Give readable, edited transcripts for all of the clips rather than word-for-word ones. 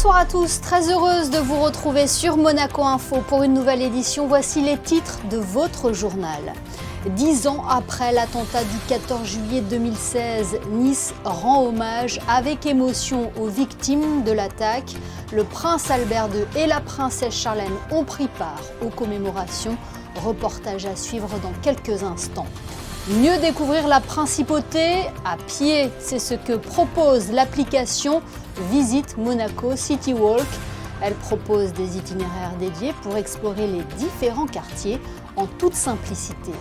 Bonsoir à tous, très heureuse de vous retrouver sur Monaco Info pour une nouvelle édition. Voici les titres de votre journal. 10 ans après l'attentat du 14 juillet 2016, Nice rend hommage avec émotion aux victimes de l'attaque. Le prince Albert II et la princesse Charlène ont pris part aux commémorations. Reportage à suivre dans quelques instants. Mieux découvrir la principauté à pied, c'est ce que propose l'application Visite Monaco City Walk. Elle propose des itinéraires dédiés pour explorer les différents quartiers en toute simplicité.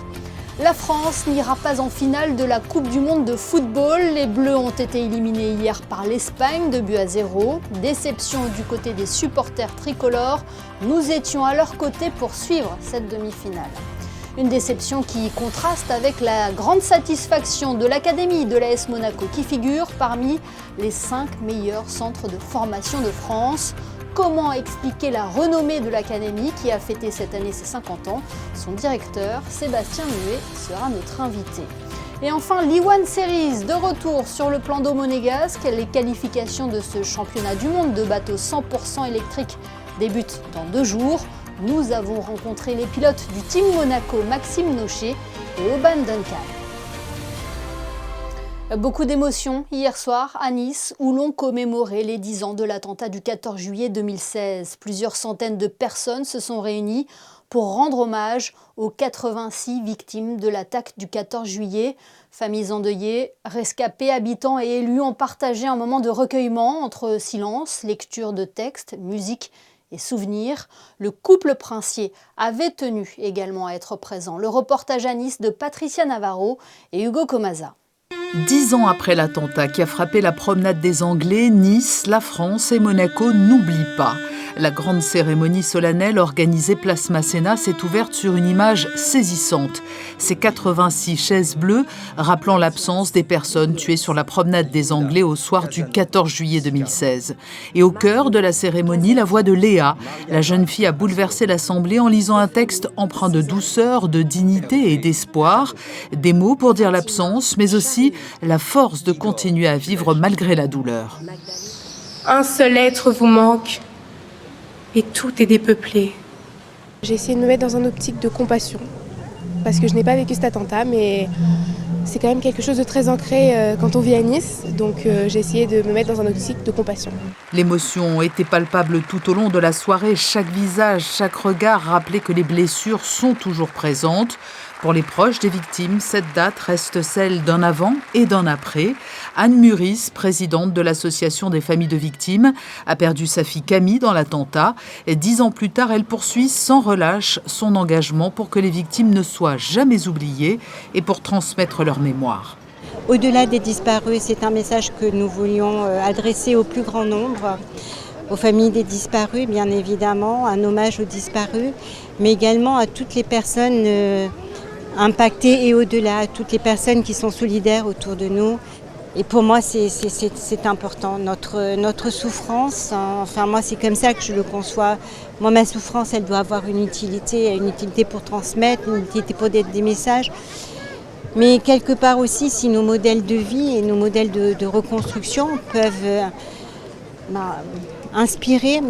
La France n'ira pas en finale de la Coupe du Monde de football. Les Bleus ont été éliminés hier par l'Espagne, 2-0. Déception du côté des supporters tricolores. Nous étions à leur côté pour suivre cette demi-finale. Une déception qui contraste avec la grande satisfaction de l'Académie de l'AS Monaco qui figure parmi les 5 meilleurs centres de formation de France. Comment expliquer la renommée de l'Académie qui a fêté cette année ses 50 ans? Son directeur, Sébastien Muet, sera notre invité. Et enfin, l'E1 Series, de retour sur le plan d'eau monégasque. Les qualifications de ce championnat du monde de bateaux 100% électriques débutent dans 2 jours. Nous avons rencontré les pilotes du Team Monaco, Maxime Nocher et Oban Duncan. Beaucoup d'émotions hier soir à Nice où l'on commémorait les 10 ans de l'attentat du 14 juillet 2016. Plusieurs centaines de personnes se sont réunies pour rendre hommage aux 86 victimes de l'attaque du 14 juillet. Familles endeuillées, rescapés, habitants et élus ont partagé un moment de recueillement entre silence, lecture de textes, musique et souvenirs. Le couple princier avait tenu également à être présent. Le reportage à Nice de Patricia Navarro et Hugo Comaza. 10 ans après l'attentat qui a frappé la promenade des Anglais, Nice, la France et Monaco n'oublient pas. La grande cérémonie solennelle organisée place Masséna s'est ouverte sur une image saisissante. Ces 86 chaises bleues rappelant l'absence des personnes tuées sur la promenade des Anglais au soir du 14 juillet 2016. Et au cœur de la cérémonie, la voix de Léa. La jeune fille a bouleversé l'Assemblée en lisant un texte empreint de douceur, de dignité et d'espoir. Des mots pour dire l'absence, mais aussi la force de continuer à vivre malgré la douleur. Un seul être vous manque. Et tout est dépeuplé. J'ai essayé de me mettre dans une optique de compassion, parce que je n'ai pas vécu cet attentat, mais c'est quand même quelque chose de très ancré quand on vit à Nice, donc j'ai essayé de me mettre dans une optique de compassion. L'émotion était palpable tout au long de la soirée. Chaque visage, chaque regard rappelait que les blessures sont toujours présentes. Pour les proches des victimes, cette date reste celle d'un avant et d'un après. Anne Muris, présidente de l'association des familles de victimes, a perdu sa fille Camille dans l'attentat. 10 ans plus tard, elle poursuit sans relâche son engagement pour que les victimes ne soient jamais oubliées et pour transmettre leur mémoire. Au-delà des disparus, c'est un message que nous voulions adresser au plus grand nombre, aux familles des disparus, bien évidemment, un hommage aux disparus, mais également à toutes les personnes impactées et au-delà, à toutes les personnes qui sont solidaires autour de nous. Et pour moi, c'est important. Notre souffrance, enfin moi, c'est comme ça que je le conçois. Moi, ma souffrance, elle doit avoir une utilité pour transmettre, une utilité pour des messages. Mais quelque part aussi, si nos modèles de vie et nos modèles de reconstruction peuvent inspirer,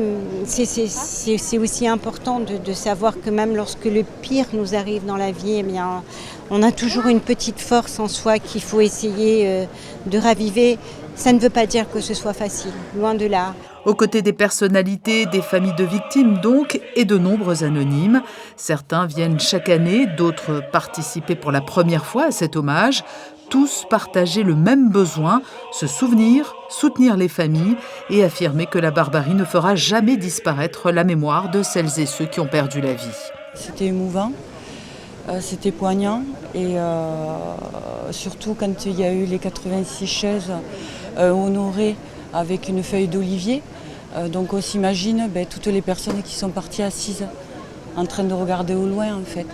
c'est aussi important de savoir que même lorsque le pire nous arrive dans la vie, eh bien, on a toujours une petite force en soi qu'il faut essayer de raviver. Ça ne veut pas dire que ce soit facile, loin de là. Aux côtés des personnalités, des familles de victimes donc, et de nombreux anonymes. Certains viennent chaque année, d'autres participer pour la première fois à cet hommage. Tous partager le même besoin, se souvenir, soutenir les familles et affirmer que la barbarie ne fera jamais disparaître la mémoire de celles et ceux qui ont perdu la vie. C'était émouvant, c'était poignant et surtout quand il y a eu les 86 chaises honorées avec une feuille d'olivier. Donc on s'imagine toutes les personnes qui sont parties assises en train de regarder au loin en fait.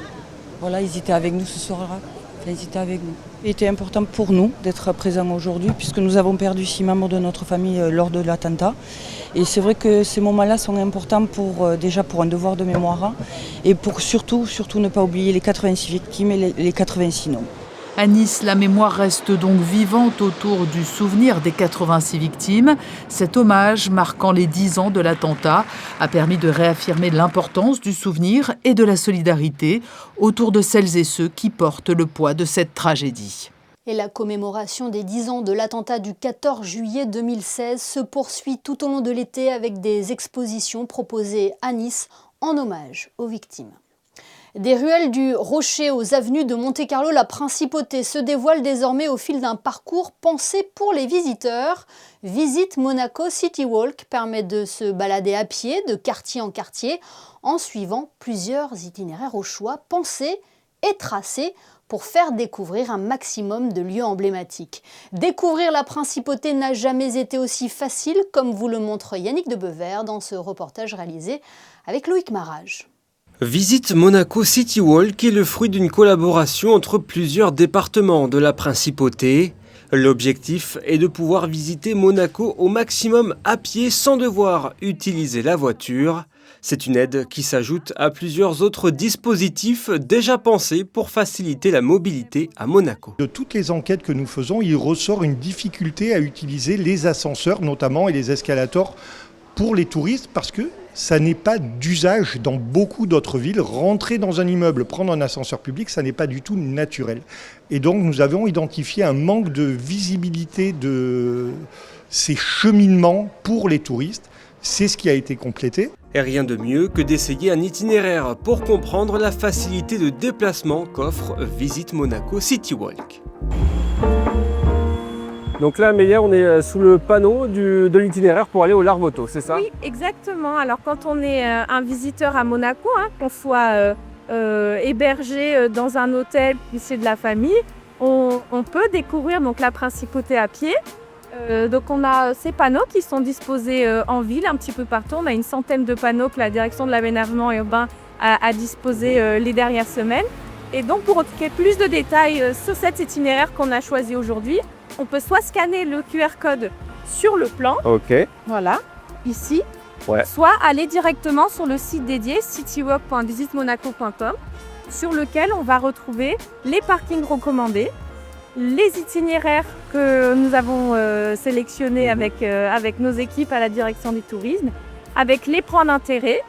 Voilà, ils étaient avec nous ce soir-là. Ils étaient avec nous. Il était important pour nous d'être présents aujourd'hui puisque nous avons perdu 6 membres de notre famille lors de l'attentat. Et c'est vrai que ces moments-là sont importants déjà pour un devoir de mémoire et pour surtout ne pas oublier les 86 victimes et les 86 noms. À Nice, la mémoire reste donc vivante autour du souvenir des 86 victimes. Cet hommage, marquant les 10 ans de l'attentat, a permis de réaffirmer l'importance du souvenir et de la solidarité autour de celles et ceux qui portent le poids de cette tragédie. Et la commémoration des 10 ans de l'attentat du 14 juillet 2016 se poursuit tout au long de l'été avec des expositions proposées à Nice en hommage aux victimes. Des ruelles du Rocher aux avenues de Monte-Carlo, la principauté se dévoile désormais au fil d'un parcours pensé pour les visiteurs. Visite Monaco City Walk permet de se balader à pied de quartier en quartier en suivant plusieurs itinéraires au choix pensés et tracés pour faire découvrir un maximum de lieux emblématiques. Découvrir la principauté n'a jamais été aussi facile, comme vous le montre Yannick de Bever dans ce reportage réalisé avec Loïc Marage. Visite Monaco City Walk est le fruit d'une collaboration entre plusieurs départements de la principauté. L'objectif est de pouvoir visiter Monaco au maximum à pied sans devoir utiliser la voiture. C'est une aide qui s'ajoute à plusieurs autres dispositifs déjà pensés pour faciliter la mobilité à Monaco. De toutes les enquêtes que nous faisons, il ressort une difficulté à utiliser les ascenseurs notamment et les escalators pour les touristes parce que ça n'est pas d'usage dans beaucoup d'autres villes. Rentrer dans un immeuble, prendre un ascenseur public, ça n'est pas du tout naturel. Et donc nous avons identifié un manque de visibilité de ces cheminements pour les touristes. C'est ce qui a été complété. Et rien de mieux que d'essayer un itinéraire pour comprendre la facilité de déplacement qu'offre Visite Monaco City Walk. Donc là, Amélia, on est sous le panneau de l'itinéraire pour aller au Larvoto, c'est ça? Oui, exactement. Alors quand on est un visiteur à Monaco, qu'on soit hébergé dans un hôtel, puis c'est de la famille, on peut découvrir donc, la principauté à pied. Donc on a ces panneaux qui sont disposés en ville un petit peu partout. On a une centaine de panneaux que la direction de l'aménagement urbain a disposés les dernières semaines. Et donc pour retrouver plus de détails sur cet itinéraire qu'on a choisi aujourd'hui, on peut soit scanner le QR code sur le plan, voilà, ici, soit aller directement sur le site dédié citywalk.visitemonaco.com sur lequel on va retrouver les parkings recommandés, les itinéraires que nous avons sélectionnés avec nos équipes à la direction du tourisme, avec les points d'intérêt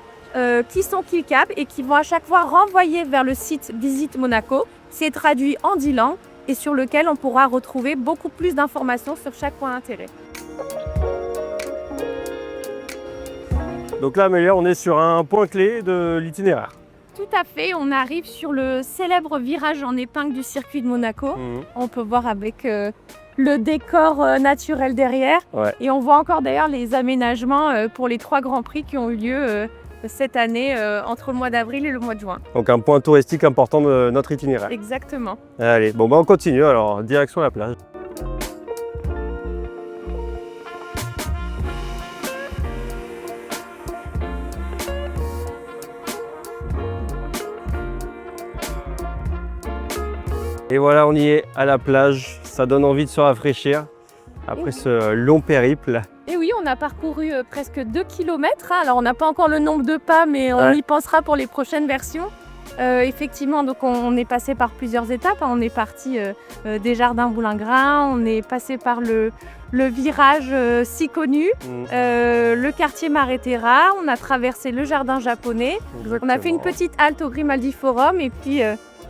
qui sont cliquables et qui vont à chaque fois renvoyer vers le site Visite Monaco. C'est traduit en 10 langues et sur lequel on pourra retrouver beaucoup plus d'informations sur chaque point d'intérêt. Donc là, Amélia, on est sur un point clé de l'itinéraire. Tout à fait, on arrive sur le célèbre virage en épingle du circuit de Monaco. On peut voir avec le décor naturel derrière. Et on voit encore d'ailleurs les aménagements pour les 3 grands prix qui ont eu lieu cette année entre le mois d'avril et le mois de juin. Donc un point touristique important de notre itinéraire. Exactement. Allez, bon on continue alors, direction la plage. Et voilà, on y est à la plage. Ça donne envie de se rafraîchir après ce long périple. Et oui, on a parcouru presque 2 km. Alors, on n'a pas encore le nombre de pas, mais on y pensera pour les prochaines versions. Effectivement, donc on est passé par plusieurs étapes. On est parti des jardins Boulingrin, on est passé par le virage si connu, le quartier Maréterra, on a traversé le jardin japonais. Exactement. On a fait une petite halte au Grimaldi Forum et puis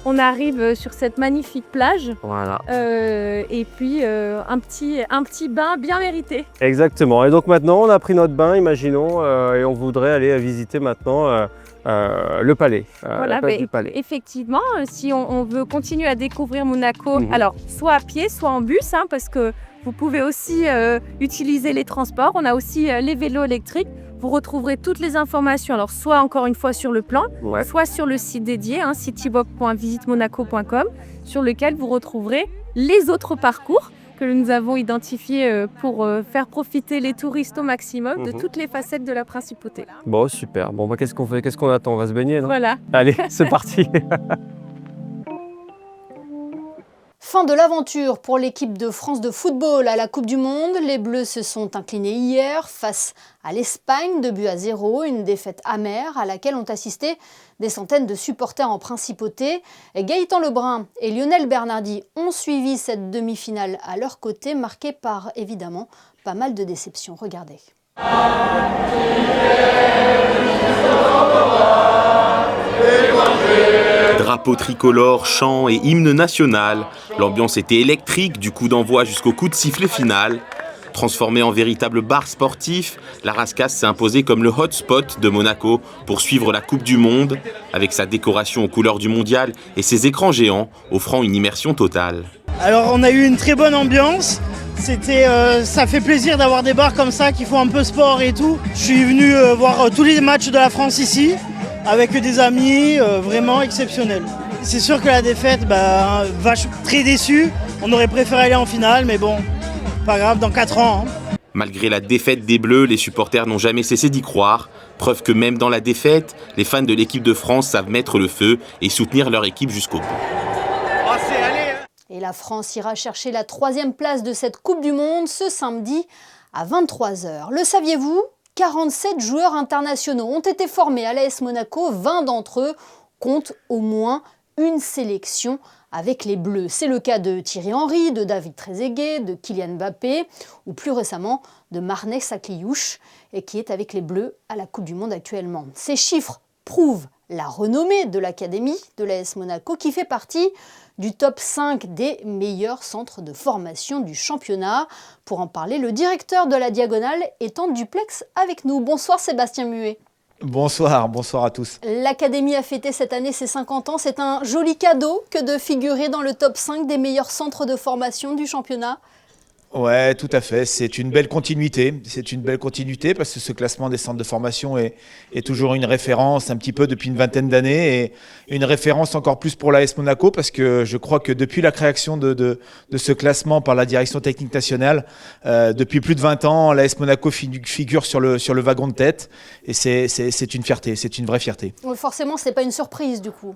on arrive sur cette magnifique plage. Voilà. Et puis un petit bain bien mérité. Exactement. Et donc maintenant, on a pris notre bain, imaginons, et on voudrait aller visiter maintenant le palais. Voilà, du palais. Effectivement, si on veut continuer à découvrir Monaco, alors soit à pied, soit en bus, parce que vous pouvez aussi utiliser les transports. On a aussi les vélos électriques. Vous retrouverez toutes les informations, alors soit encore une fois sur le plan, soit sur le site dédié, citywalk.visitemonaco.com, sur lequel vous retrouverez les autres parcours que nous avons identifiés pour faire profiter les touristes au maximum de toutes les facettes de la principauté. Bon, super. Bon, qu'est-ce qu'on fait? Qu'est-ce qu'on attend? On va se baigner, non? Voilà. Allez, c'est parti. Fin de l'aventure pour l'équipe de France de football à la Coupe du Monde. Les Bleus se sont inclinés hier face à l'Espagne, 2-0, une défaite amère à laquelle ont assisté des centaines de supporters en principauté. Gaëtan Lebrun et Lionel Bernardi ont suivi cette demi-finale à leur côté, marquée par évidemment pas mal de déceptions. Regardez. Drapeau tricolore, chant et hymne national, l'ambiance était électrique du coup d'envoi jusqu'au coup de sifflet final. Transformée en véritable bar sportif, la Rascasse s'est imposée comme le hotspot de Monaco pour suivre la Coupe du Monde, avec sa décoration aux couleurs du mondial et ses écrans géants offrant une immersion totale. Alors on a eu une très bonne ambiance, ça fait plaisir d'avoir des bars comme ça qui font un peu sport et tout. Je suis venu voir tous les matchs de la France ici, avec des amis, vraiment exceptionnels. C'est sûr que la défaite, très déçu, on aurait préféré aller en finale, mais bon, pas grave, dans 4 ans. Malgré la défaite des Bleus, les supporters n'ont jamais cessé d'y croire. Preuve que même dans la défaite, les fans de l'équipe de France savent mettre le feu et soutenir leur équipe jusqu'au bout. Et la France ira chercher la 3e place de cette Coupe du Monde ce samedi à 23h. Le saviez-vous ? 47 joueurs internationaux ont été formés à l'AS Monaco. 20 d'entre eux comptent au moins une sélection avec les Bleus. C'est le cas de Thierry Henry, de David Trezeguet, de Kylian Mbappé ou plus récemment de Marnez Sakliouche et qui est avec les Bleus à la Coupe du Monde actuellement. Ces chiffres prouvent la renommée de l'académie de l'AS Monaco qui fait partie du top 5 des meilleurs centres de formation du championnat. Pour en parler, le directeur de la Diagonale est en duplex avec nous. Bonsoir Sébastien Muet. Bonsoir à tous. L'académie a fêté cette année ses 50 ans. C'est un joli cadeau que de figurer dans le top 5 des meilleurs centres de formation du championnat. Ouais, tout à fait. C'est une belle continuité. Parce que ce classement des centres de formation est toujours une référence un petit peu depuis une vingtaine d'années et une référence encore plus pour l'AS Monaco parce que je crois que depuis la création de ce classement par la direction technique nationale, depuis plus de 20 ans, l'AS Monaco figure sur le wagon de tête et c'est une fierté, c'est une vraie fierté. Forcément, c'est pas une surprise du coup.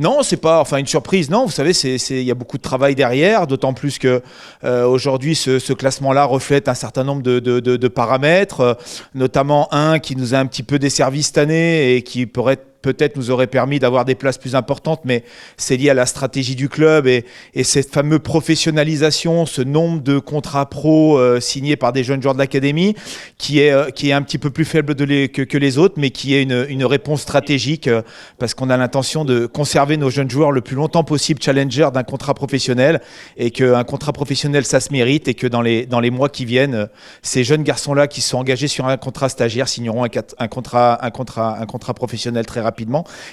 Non, c'est pas une surprise. Non, vous savez, il y a beaucoup de travail derrière, d'autant plus que aujourd'hui, ce classement-là reflète un certain nombre de paramètres, notamment un qui nous a un petit peu desservi cette année et qui peut-être nous aurait permis d'avoir des places plus importantes, mais c'est lié à la stratégie du club et cette fameuse professionnalisation, ce nombre de contrats pro signés par des jeunes joueurs de l'académie qui est un petit peu plus faible que les autres, mais qui est une réponse stratégique parce qu'on a l'intention de conserver nos jeunes joueurs le plus longtemps possible challenger d'un contrat professionnel et qu'un contrat professionnel ça se mérite et que dans les mois qui viennent, ces jeunes garçons-là qui sont engagés sur un contrat stagiaire signeront un contrat professionnel très rapidement.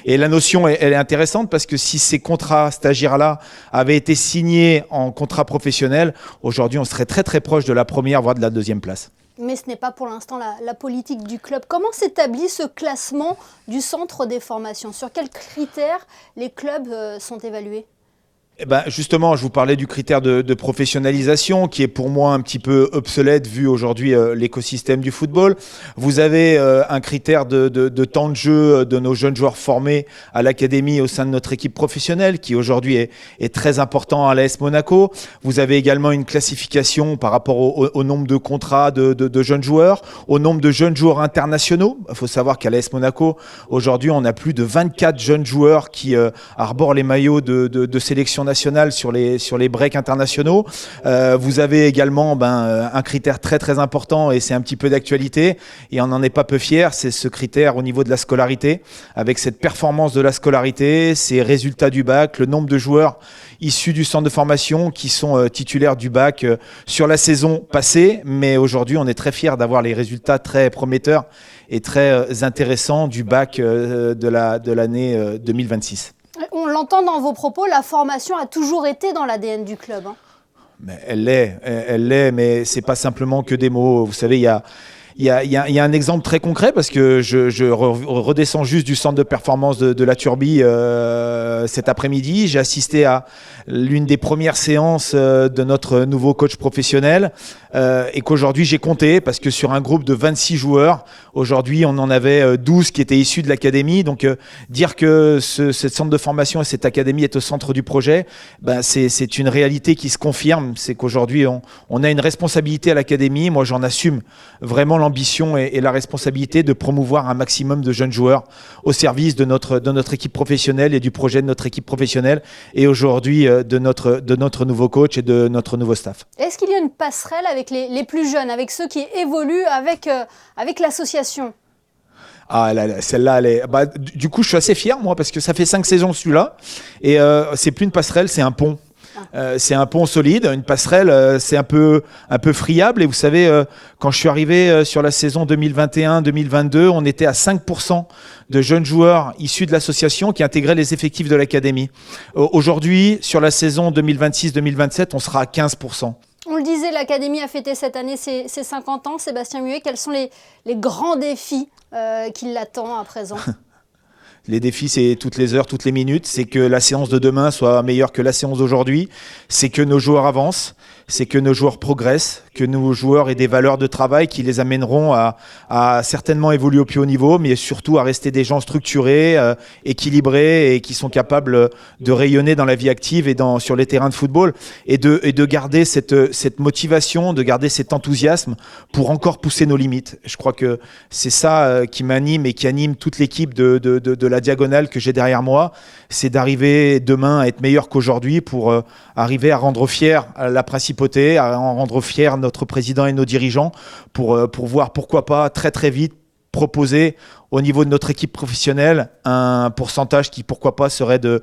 Et la notion, elle est intéressante parce que si ces contrats stagiaires-là avaient été signés en contrat professionnel, aujourd'hui, on serait très très proche de la première, voire de la 2e place. Mais ce n'est pas pour l'instant la politique du club. Comment s'établit ce classement du centre des formations ? Sur quels critères les clubs sont évalués ? Justement, je vous parlais du critère de professionnalisation qui est pour moi un petit peu obsolète vu aujourd'hui l'écosystème du football. Vous avez un critère de temps de jeu de nos jeunes joueurs formés à l'académie au sein de notre équipe professionnelle qui aujourd'hui est très important à l'AS Monaco. Vous avez également une classification par rapport au nombre de contrats de jeunes joueurs, au nombre de jeunes joueurs internationaux. Il faut savoir qu'à l'AS Monaco, aujourd'hui, on a plus de 24 jeunes joueurs qui arborent les maillots de sélection nationale sur les breaks internationaux. Vous avez également un critère très très important et c'est un petit peu d'actualité et on n'en est pas peu fier, c'est ce critère au niveau de la scolarité, avec cette performance de la scolarité, ces résultats du bac, le nombre de joueurs issus du centre de formation qui sont titulaires du bac sur la saison passée, mais aujourd'hui on est très fiers d'avoir les résultats très prometteurs et très intéressants du bac de l'année 2026. On l'entend dans vos propos, la formation a toujours été dans l'ADN du club. Mais elle l'est, mais c'est pas simplement que des mots. Vous savez, il y y a un exemple très concret parce que je redescends juste du centre de performance de la Turbie cet après-midi. J'ai assisté à l'une des premières séances de notre nouveau coach professionnel et qu'aujourd'hui j'ai compté parce que sur un groupe de 26 joueurs, aujourd'hui on en avait 12 qui étaient issus de l'académie. Donc dire que ce centre de formation et cette académie est au centre du projet, c'est une réalité qui se confirme. C'est qu'aujourd'hui on a une responsabilité à l'académie. Moi j'en assume vraiment l'ambition et la responsabilité de promouvoir un maximum de jeunes joueurs au service de notre équipe professionnelle et du projet de notre équipe professionnelle et aujourd'hui de notre nouveau coach et de notre nouveau staff. Est-ce qu'il y a une passerelle avec les plus jeunes, avec ceux qui évoluent avec l'association ? Ah, celle-là, elle est... du coup, je suis assez fier, moi, parce que ça fait 5 saisons celui-là. Et c'est plus une passerelle, c'est un pont. C'est un pont solide. Une passerelle, c'est un peu friable. Et vous savez, quand je suis arrivé sur la saison 2021-2022, on était à 5% de jeunes joueurs issus de l'association qui intégraient les effectifs de l'académie. Aujourd'hui, sur la saison 2026-2027, on sera à 15%. On le disait, l'Académie a fêté cette année ses 50 ans. Sébastien Muet, quels sont les grands défis qui l'attendent à présent ? Les défis, c'est toutes les heures, toutes les minutes. C'est que la séance de demain soit meilleure que la séance d'aujourd'hui. C'est que nos joueurs avancent. C'est que nos joueurs progressent. Que nos joueurs aient des valeurs de travail qui les amèneront à certainement évoluer au plus haut niveau, mais surtout à rester des gens structurés, équilibrés et qui sont capables de rayonner dans la vie active et sur les terrains de football et de garder cette motivation, de garder cet enthousiasme pour encore pousser nos limites. Je crois que c'est ça qui m'anime et qui anime toute l'équipe de la Diagonale que j'ai derrière moi. C'est d'arriver demain à être meilleur qu'aujourd'hui pour arriver à rendre fier la principauté, à en rendre fier notre président et nos dirigeants pour voir pourquoi pas très très vite proposer au niveau de notre équipe professionnelle un pourcentage qui pourquoi pas serait de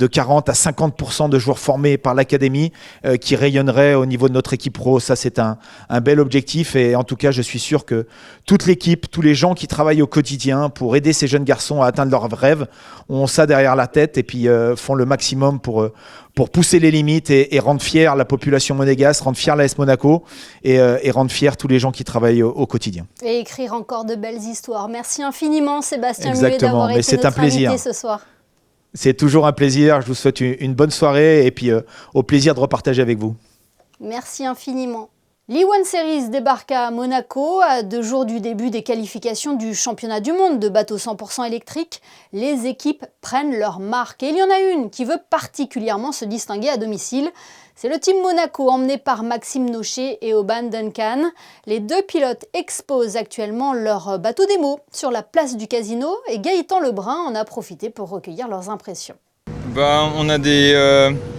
40 à 50% de joueurs formés par l'académie qui rayonneraient au niveau de notre équipe pro. Ça c'est un bel objectif et en tout cas je suis sûr que toute l'équipe, tous les gens qui travaillent au quotidien pour aider ces jeunes garçons à atteindre leurs rêves ont ça derrière la tête et puis font le maximum pour pousser les limites et rendre fière la population monégasque, rendre fière l'AS Monaco et rendre fiers tous les gens qui travaillent au quotidien. Et écrire encore de belles histoires. Merci infiniment Sébastien Muet d'avoir été notre invité ce soir. C'est toujours un plaisir. Je vous souhaite une bonne soirée et puis au plaisir de repartager avec vous. Merci infiniment. L'E1 Series débarque à Monaco à 2 jours du début des qualifications du championnat du monde de bateaux 100% électriques. Les équipes prennent leur marque et il y en a une qui veut particulièrement se distinguer à domicile. C'est le Team Monaco emmené par Maxime Nochet et Oban Duncan. Les 2 pilotes exposent actuellement leur bateau démo sur la place du Casino et Gaëtan Lebrun en a profité pour recueillir leurs impressions. On a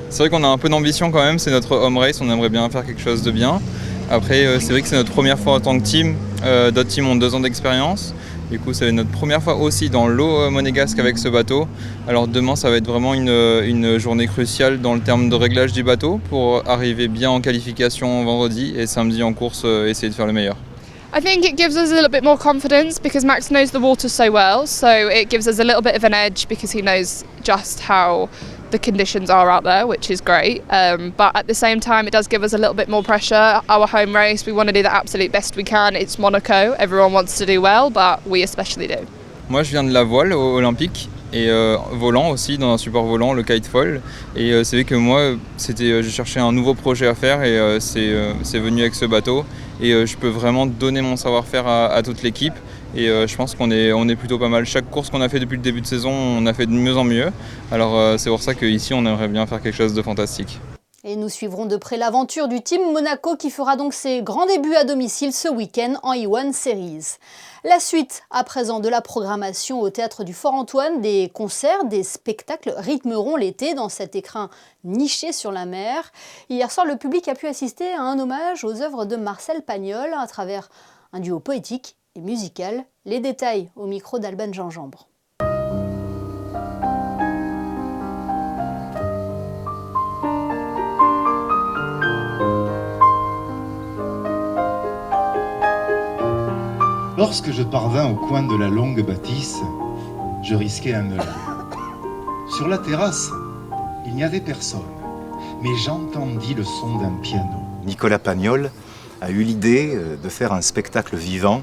c'est vrai qu'on a un peu d'ambition quand même, c'est notre home race, on aimerait bien faire quelque chose de bien. Après, c'est vrai que c'est notre première fois en tant que team. D'autres teams ont 2 ans d'expérience. Du coup, c'est notre première fois aussi dans l'eau monégasque avec ce bateau. Alors demain, ça va être vraiment une journée cruciale dans le terme de réglage du bateau pour arriver bien en qualification vendredi et samedi en course, essayer de faire le meilleur. I think it gives us a little bit more confidence because Max knows the water so well, so it gives us a little bit of an edge because he knows just how the conditions are out there, which is great. But at the same time, it does give us a little bit more pressure. Our home race, we want to do the absolute best we can. It's Monaco. Everyone wants to do well, but we especially do. Moi, je viens de la voile olympique et volant aussi, dans un support volant, le kitefall. Et c'est vrai que moi, j'ai cherché un nouveau projet à faire et c'est venu avec ce bateau. Et je peux vraiment donner mon savoir-faire à toute l'équipe. Et je pense qu'on est plutôt pas mal. Chaque course qu'on a fait depuis le début de saison, on a fait de mieux en mieux. Alors c'est pour ça qu'ici, on aimerait bien faire quelque chose de fantastique. Et nous suivrons de près l'aventure du Team Monaco qui fera donc ses grands débuts à domicile ce week-end en E1 Series. La suite à présent de la programmation au Théâtre du Fort-Antoine, des concerts, des spectacles rythmeront l'été dans cet écrin niché sur la mer. Hier soir, le public a pu assister à un hommage aux œuvres de Marcel Pagnol à travers un duo poétique et musical. Les détails au micro d'Alban Gingembre. Lorsque je parvins au coin de la longue bâtisse, je risquai un œil. Sur la terrasse, il n'y avait personne, mais j'entendis le son d'un piano. Nicolas Pagnol a eu l'idée de faire un spectacle vivant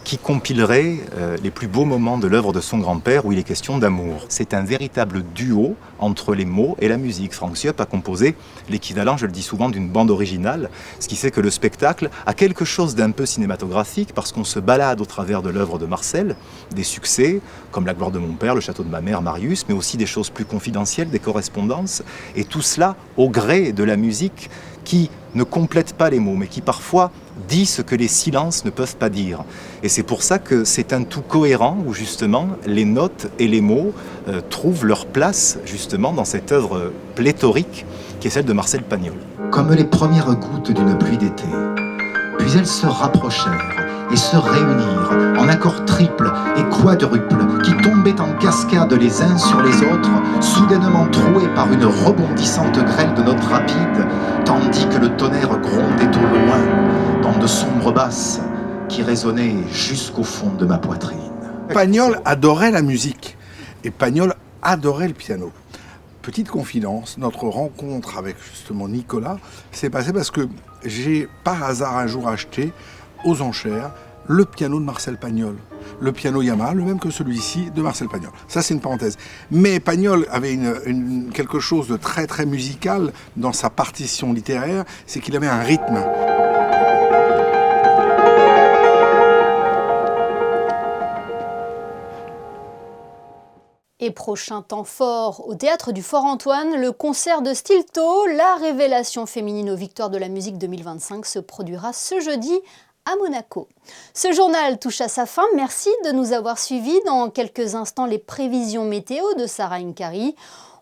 qui compilerait les plus beaux moments de l'œuvre de son grand-père où il est question d'amour. C'est un véritable duo entre les mots et la musique. Frank Ciup a composé l'équivalent, je le dis souvent, d'une bande originale, ce qui fait que le spectacle a quelque chose d'un peu cinématographique parce qu'on se balade au travers de l'œuvre de Marcel, des succès comme La gloire de mon père, Le château de ma mère, Marius, mais aussi des choses plus confidentielles, des correspondances, et tout cela au gré de la musique qui ne complète pas les mots, mais qui parfois dit ce que les silences ne peuvent pas dire. Et c'est pour ça que c'est un tout cohérent où justement les notes et les mots trouvent leur place justement dans cette œuvre pléthorique qui est celle de Marcel Pagnol. Comme les premières gouttes d'une pluie d'été, puis elles se rapprochèrent et se réunirent en accords triples et quadruples qui tombaient en cascade les uns sur les autres, soudainement troués par une rebondissante grêle de notes rapides, tandis que le tonnerre grondait au loin dans de sombres basses qui résonnaient jusqu'au fond de ma poitrine. Pagnol adorait la musique et Pagnol adorait le piano. Petite confidence, notre rencontre avec justement Nicolas s'est passée parce que j'ai par hasard un jour acheté aux enchères le piano de Marcel Pagnol, le piano Yamaha, le même que celui-ci de Marcel Pagnol. Ça, c'est une parenthèse. Mais Pagnol avait quelque chose de très très musical dans sa partition littéraire, c'est qu'il avait un rythme. Et prochain temps fort au Théâtre du Fort-Antoine, le concert de Stilto, la révélation féminine aux Victoires de la musique 2025, se produira ce jeudi à Monaco. Ce journal touche à sa fin. Merci de nous avoir suivis. Dans quelques instants, les prévisions météo de Sarah Inkari.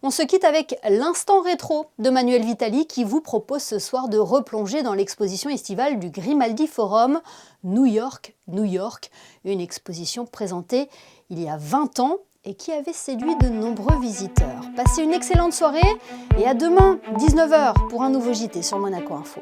On se quitte avec l'instant rétro de Manuel Vitali qui vous propose ce soir de replonger dans l'exposition estivale du Grimaldi Forum New York, New York. Une exposition présentée il y a 20 ans et qui avait séduit de nombreux visiteurs. Passez une excellente soirée et à demain, 19h, pour un nouveau JT sur Monaco Info.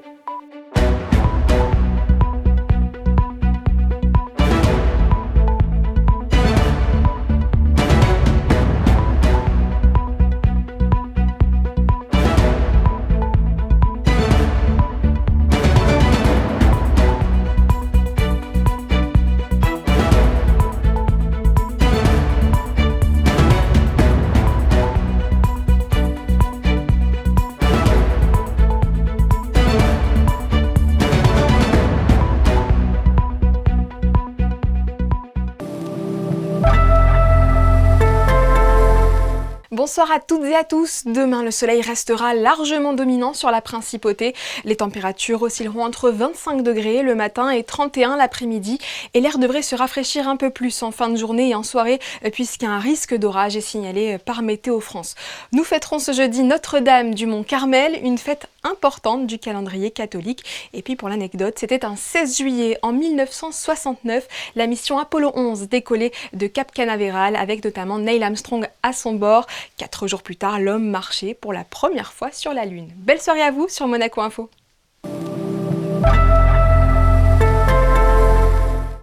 Bonsoir à toutes et à tous. Demain, le soleil restera largement dominant sur la principauté. Les températures oscilleront entre 25 degrés le matin et 31 l'après-midi. Et l'air devrait se rafraîchir un peu plus en fin de journée et en soirée puisqu'un risque d'orage est signalé par Météo France. Nous fêterons ce jeudi Notre-Dame du Mont-Carmel, une fête importante du calendrier catholique. Et puis pour l'anecdote, c'était un 16 juillet en 1969, la mission Apollo 11 décollait de Cap Canaveral avec notamment Neil Armstrong à son bord. 4 jours plus tard, l'homme marchait pour la première fois sur la Lune. Belle soirée à vous sur Monaco Info.